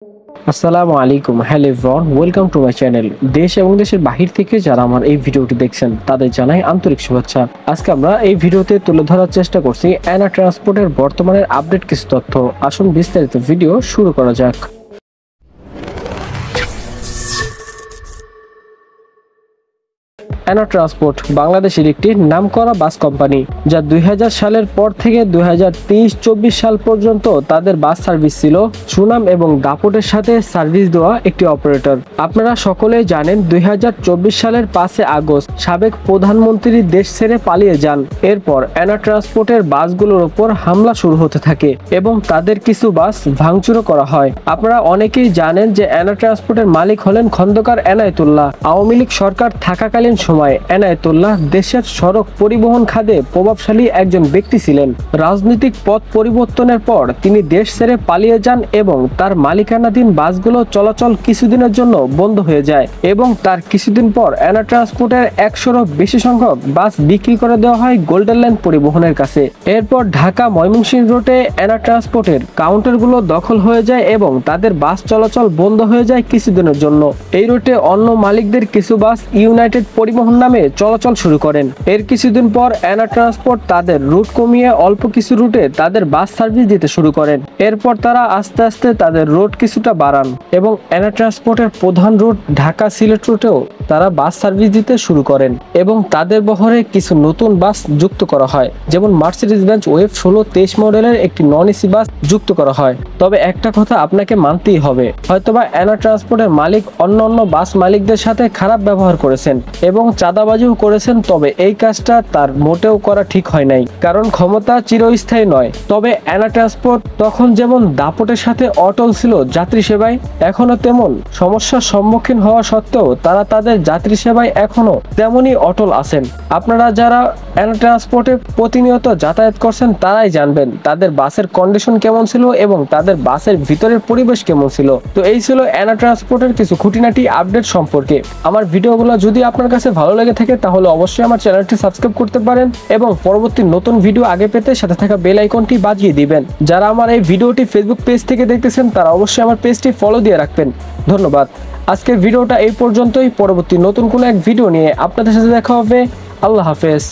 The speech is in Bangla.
আসসালামু আলাইকুম, hello everyone, welcome to my channel. দেশ এবং দেশের বাহির থেকে যারা আমার এই ভিডিওটি দেখছেন তাদের জানাই আন্তরিক শুভেচ্ছা। আজকে আমরা এই ভিডিওতে তুলে ধরার চেষ্টা করছি অ্যানা ট্রান্সপোর্টের বর্তমানের আপডেট কিছু তথ্য। আসুন বিস্তারিত ভিডিও শুরু করা যাক। অ্যানা ট্রান্সপোর্ট বাংলাদেশের একটি নামকরা বাস কোম্পানি, যা 2000 সালের পর থেকে 2023-24 সাল পর্যন্ত তাদের বাস সার্ভিস ছিল সুনাম এবং দাপটের সাথে সার্ভিস দেওয়া একটি অপারেটর। আপনারা সকলেই জানেন 2024 সালের 5 আগস্ট সাবেক প্রধানমন্ত্রী দেশ ছেড়ে পালিয়ে যান। এরপর অ্যানা ট্রান্সপোর্টের বাসগুলোর উপর হামলা শুরু হতে থাকে এবং তাদের কিছু বাস ভাঙচুরও করা হয়। আপনারা অনেকেই জানেন যে অ্যানা ট্রান্সপোর্টের মালিক হলেন খন্দকার এনায়েতুল্লাহ। আওয়ামী লীগ সরকার থাকাকালীন সময় এনায়েতুল্লাহ দেশের সড়ক পরিবহন খাতে প্রভাবশালী একজন ব্যক্তি ছিলেন। রাজনৈতিক পথ পরিবর্তনের পর তিনি দেশ ছেড়ে পালিয়ে যান এবং তার মালিকানাধীন বাসগুলো চলাচল কিছুদিনের জন্য বন্ধ হয়ে যায় এবং তার কিছুদিন পর অ্যানা ট্রান্সপোর্টের 100-এরও বেশি সংখ্যক বাস বিক্রি করে দেওয়া হয় গোল্ডেন লাইন পরিবহনের কাছে। এরপর ঢাকা ময়মনসিংহ রুটে অ্যানা ট্রান্সপোর্টের কাউন্টারগুলো দখল হয়ে যায় এবং তাদের বাস চলাচল বন্ধ হয়ে যায় কিছুদিনের জন্য। এই রুটে অন্য মালিকদের কিছু বাস ইউনাইটেড পরিবহন নামে চলাচল শুরু করেন। এর কিছুদিন পর অ্যানা ট্রান্সপোর্ট তাদের রুট কমিয়ে অল্প কিছু রুটে তাদের বাস সার্ভিস দিতে শুরু করেন। এরপর তারা আস্তে আস্তে তাদের রুট কিছুটা বাড়ান এবং অ্যানা ট্রান্সপোর্টের প্রধান রুট ঢাকা সিলেট রুটেও তারা বাস সার্ভিস দিতে শুরু করেন এবং তাদের বহরে কিছু নতুন বাস যুক্ত করা হয়, যেমন মার্সিডিজ বেঞ্জ ওয়েভ 1623 মডেলের একটি নন এসি বাস যুক্ত করা হয়। তবে একটা কথা আপনাকে মানতেই হবে, হয়তোবা অ্যানা ট্রান্সপোর্টের মালিক অন্য বাস মালিকদের সাথে খারাপ ব্যবহার করেছেন এবং চাঁদাবাজিও করেছেন, তবে এই কাজটা তার মোটেও করা ঠিক হয় নাই, কারণ ক্ষমতা চিরস্থায়ী নয়। তবে অ্যানা ট্রান্সপোর্ট তখন যেমন দাপটের সাথে অটল ছিল যাত্রী সেবায়, এখনো তেমন সমস্যার সম্মুখীন হওয়া সত্ত্বেও তারা তাদের যাত্রী সেবায় এখনো তেমনই অটল আছেন। আপনারা যারা অ্যানা ট্রান্সপোর্টে প্রতিনিয়ত যাতায়াত করছেন তারাই জানবেন তাদের বাসের কন্ডিশন কেমন ছিল এবং তাদের বাসের ভিতরের পরিবেশ কেমন ছিল। তো এই ছিল অ্যানা ট্রান্সপোর্টের কিছু খুঁটিনাটি আপডেট সম্পর্কে। আমার ভিডিওগুলো যদি আপনার কাছে ভালো লেগে থাকে তাহলে অবশ্যই আমার চ্যানেলটি সাবস্ক্রাইব করতে পারেন এবং পরবর্তী নতুন ভিডিও আগে পেতে সাথে থাকা বেল আইকনটি বাজিয়ে দিবেন। যারা আমার এই ভিডিওটি ফেসবুক পেজ থেকে দেখতেছেন তারা অবশ্যই আমার পেজটি ফলো দিয়ে রাখবেন। ধন্যবাদ। আজকের ভিডিওটা এই পর্যন্তই। পরবর্তী নতুন কোনো এক ভিডিও নিয়ে আপনাদের সাথে দেখা হবে। আল্লাহ হাফেজ।